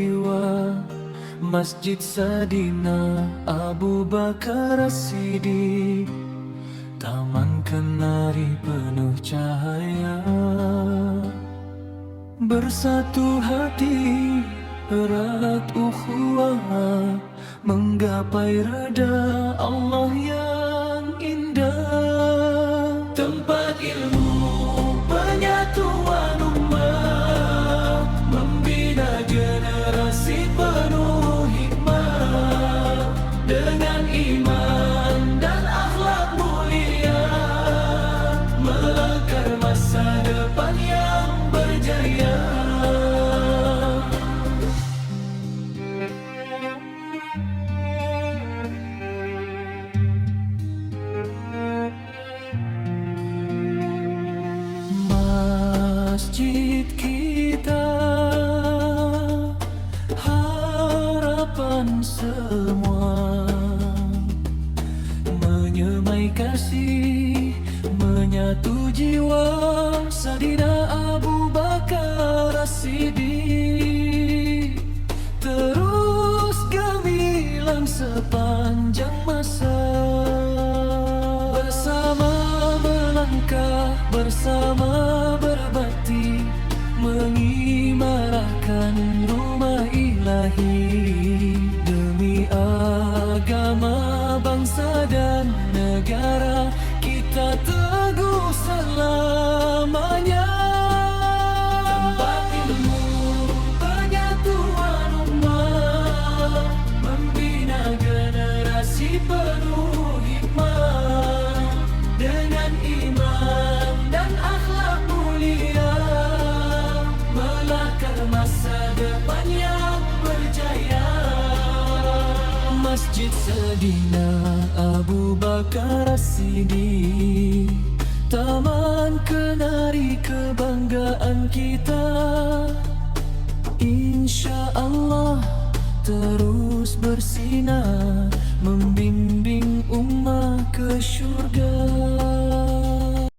jiwa, Masjid Sadina Abu Bakar As-Siddiq, Taman Kenari penuh cahaya. Bersatu hati, erat ukhuwah, menggapai redha Allah yang indah. Tempat ilmu, penyatuan umat, membina generasi penuh hikmah. Dengan iman dan akhlak mulia, melangkah masa depan yang berjaya. Masjid kita, harapan semua, menyemai kasih, menyatu jiwa. Sadina Abu Bakar As-Siddiq terus gemilang sepanjang masa. Bersama melangkah, bersama berbakti, mengimarahkan rumah ilahi. Demi agama, bangsa dan negara, kita teguh selamanya. Tempat ilmu, penyatuan umat, membina generasi penuh hikmah. Dengan iman dan akhlak mulia, melangkah masa depan yang berjaya. Masjid Sadina Abu Bakar As-Siddiq, Taman Kenari kebanggaan kita. Insya Allah terus bersinar, membimbing ummah ke syurga.